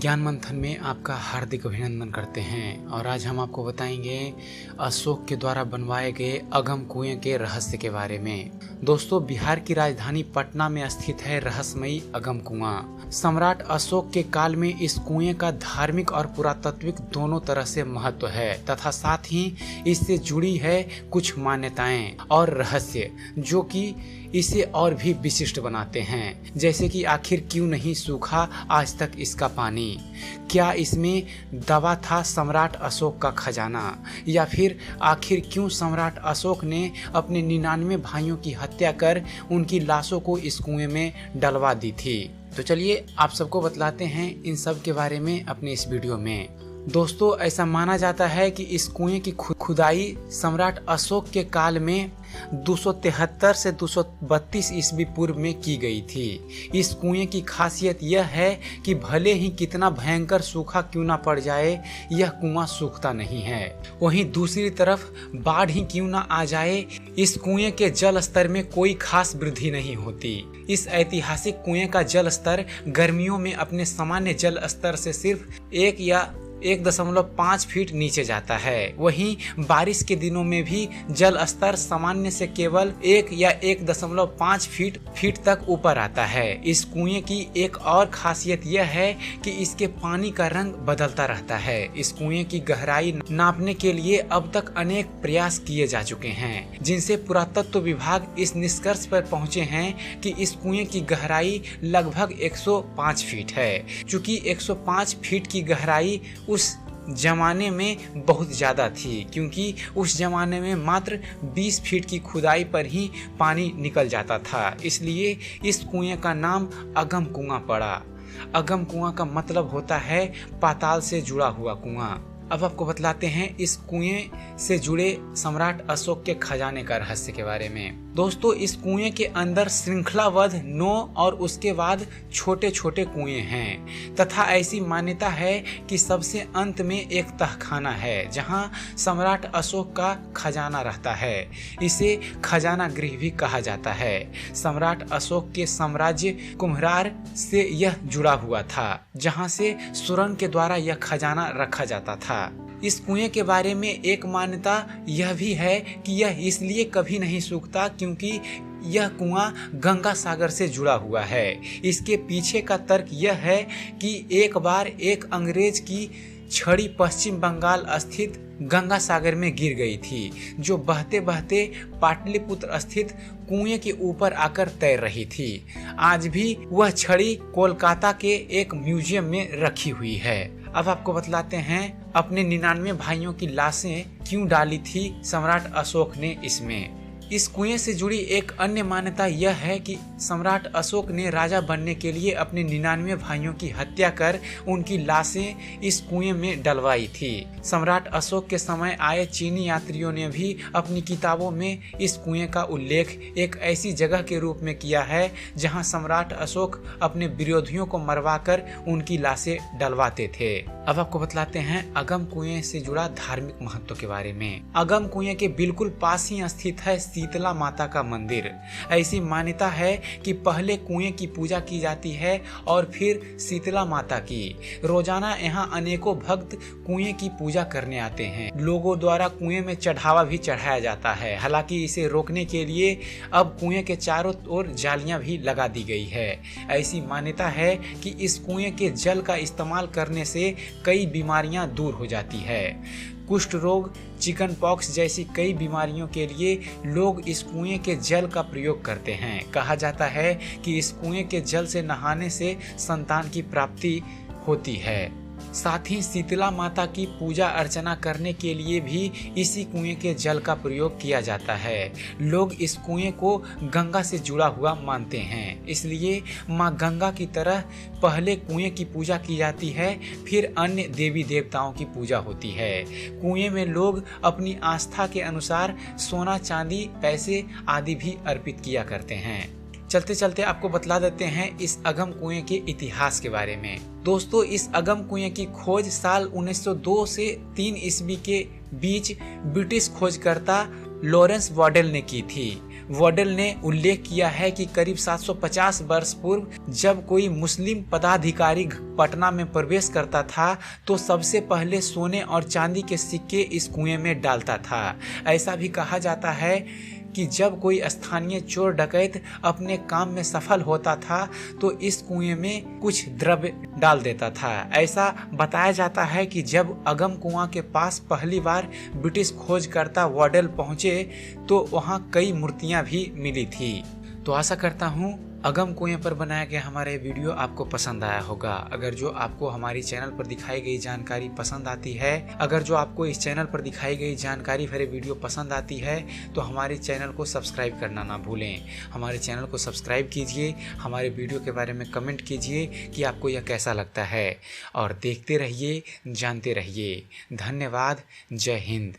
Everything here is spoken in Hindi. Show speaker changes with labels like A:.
A: ज्ञान मंथन में आपका हार्दिक अभिनंदन करते हैं। और आज हम आपको बताएंगे अशोक के द्वारा बनवाए गए अगम कुएं के रहस्य के बारे में। दोस्तों, बिहार की राजधानी पटना में स्थित है रहस्यमयी अगम कुआं। सम्राट अशोक के काल में इस कुएं का धार्मिक और पुरातात्विक दोनों तरह से महत्व है तथा साथ ही इससे जुड़ी है कुछ मान्यताएं और रहस्य जो कि इसे और भी विशिष्ट बनाते हैं। जैसे कि आखिर क्यों नहीं सूखा आज तक इसका पानी, क्या इसमें दबा था सम्राट अशोक का खजाना, या फिर आखिर क्यों सम्राट अशोक ने अपने 99 भाइयों की हत्या कर उनकी लाशों को इस कुएं में डलवा दी थी। तो चलिए आप सबको बतलाते हैं इन सब के बारे में अपने इस वीडियो में। दोस्तों, ऐसा माना जाता है कि इस कुएं की खुदाई सम्राट अशोक के काल में 273 से 232 ईस्वी पूर्व में की गई थी। इस कुएं की खासियत यह है कि भले ही कितना भयंकर सूखा क्यों ना पड़ जाए, यह कुआं सूखता नहीं है। वहीं दूसरी तरफ बाढ़ ही क्यों ना आ जाए, इस कुएं के जल स्तर में कोई खास वृद्धि नहीं होती। इस ऐतिहासिक कुएं का जल स्तर गर्मियों में अपने सामान्य जल स्तर से सिर्फ 1 या 1.5 फीट नीचे जाता है। वहीं बारिश के दिनों में भी जल स्तर सामान्य से केवल 1 या 1.5 फीट तक ऊपर आता है। इस कुएं की एक और खासियत यह है कि इसके पानी का रंग बदलता रहता है। इस कुएं की गहराई नापने के लिए अब तक अनेक प्रयास किए जा चुके हैं, जिनसे पुरातत्व विभाग इस निष्कर्ष पर पहुंचे हैं कि इस कुएं की गहराई लगभग 105 फीट है। चूँकि 105 फीट की गहराई उस जमाने में बहुत ज़्यादा थी, क्योंकि उस जमाने में मात्र 20 फीट की खुदाई पर ही पानी निकल जाता था। इसलिए इस कुएं का नाम अगम कुआं पड़ा। अगम कुआं का मतलब होता है पाताल से जुड़ा हुआ कुआं। अब आपको बतलाते हैं इस कुएं से जुड़े सम्राट अशोक के खजाने का रहस्य के बारे में। दोस्तों, इस कुएं के अंदर श्रृंखलाबद्ध 9 और उसके बाद छोटे छोटे कुएं हैं तथा ऐसी मान्यता है कि सबसे अंत में एक तहखाना है जहां सम्राट अशोक का खजाना रहता है। इसे खजाना गृह भी कहा जाता है। सम्राट अशोक के साम्राज्य कुम्हरार से यह जुड़ा हुआ था, जहां से सुरंग के द्वारा यह खजाना रखा जाता था। इस कुएं के बारे में एक मान्यता यह भी है कि यह इसलिए कभी नहीं सूखता क्योंकि यह कुआं गंगा सागर से जुड़ा हुआ है। इसके पीछे का तर्क यह है कि एक बार एक अंग्रेज की छड़ी पश्चिम बंगाल स्थित गंगा सागर में गिर गई थी, जो बहते बहते पाटलिपुत्र स्थित कुएं के ऊपर आकर तैर रही थी। आज भी वह छड़ी कोलकाता के एक म्यूजियम में रखी हुई है। अब आपको बतलाते हैं अपने 99 भाइयों की लाशें क्यों डाली थी सम्राट अशोक ने इसमें। इस कुएं से जुड़ी एक अन्य मान्यता यह है कि सम्राट अशोक ने राजा बनने के लिए अपने 99 भाइयों की हत्या कर उनकी लाशें इस कुएं में डलवाई थी। सम्राट अशोक के समय आए चीनी यात्रियों ने भी अपनी किताबों में इस कुएं का उल्लेख एक ऐसी जगह के रूप में किया है जहां सम्राट अशोक अपने विरोधियों को मरवाकर उनकी लाशें डलवाते थे। अब आपको बतलाते हैं अगम कुएं से जुड़ा धार्मिक महत्व के बारे में। अगम कुएं के बिल्कुल पास ही स्थित है शीतला माता का मंदिर। ऐसी मान्यता है कि पहले कुएं की पूजा की जाती है और फिर शीतला माता की। रोजाना यहाँ अनेकों भक्त कुएं की पूजा करने आते हैं। लोगों द्वारा कुएं में चढ़ावा भी चढ़ाया जाता है। हालांकि इसे रोकने के लिए अब कुएं के चारों ओर जालियां भी लगा दी गई है। ऐसी मान्यता है कि इस कुएं के जल का इस्तेमाल करने से कई बीमारियां दूर हो जाती है। कुष्ठ रोग, चिकन पॉक्स जैसी कई बीमारियों के लिए लोग इस कुएं के जल का प्रयोग करते हैं। कहा जाता है कि इस कुएं के जल से नहाने से संतान की प्राप्ति होती है। साथ ही शीतला माता की पूजा अर्चना करने के लिए भी इसी कुएं के जल का प्रयोग किया जाता है। लोग इस कुएं को गंगा से जुड़ा हुआ मानते हैं, इसलिए मां गंगा की तरह पहले कुएं की पूजा की जाती है, फिर अन्य देवी देवताओं की पूजा होती है। कुएं में लोग अपनी आस्था के अनुसार सोना, चांदी, पैसे आदि भी अर्पित किया करते हैं। चलते चलते आपको बतला देते हैं इस अगम कुएं के इतिहास के बारे में। दोस्तों, इस अगम कुएं की खोज साल 1902 से 3 ईस्वी के बीच ब्रिटिश खोजकर्ता लॉरेंस वाडेल ने की थी। वॉडेल ने उल्लेख किया है कि करीब 750 वर्ष पूर्व जब कोई मुस्लिम पदाधिकारी पटना में प्रवेश करता था तो सबसे पहले सोने और चांदी के सिक्के इस कुएं में डालता था। ऐसा भी कहा जाता है कि जब कोई स्थानीय चोर डकैत अपने काम में सफल होता था तो इस कुएं में कुछ द्रव्य डाल देता था। ऐसा बताया जाता है कि जब अगम कुआं के पास पहली बार ब्रिटिश खोजकर्ता वॉडेल पहुंचे तो वहां कई मूर्तियां भी मिली थी। तो आशा करता हूं अगम कुएं पर बनाया गया हमारा वीडियो आपको पसंद आया होगा। अगर जो आपको हमारी चैनल पर दिखाई गई जानकारी पसंद आती है, अगर जो आपको इस चैनल पर दिखाई गई जानकारी भरे वीडियो पसंद आती है तो हमारे चैनल को सब्सक्राइब करना ना भूलें। हमारे चैनल को सब्सक्राइब कीजिए, हमारे वीडियो के बारे में कमेंट कीजिए कि आपको यह कैसा लगता है और देखते रहिए, जानते रहिए। धन्यवाद। जय हिंद।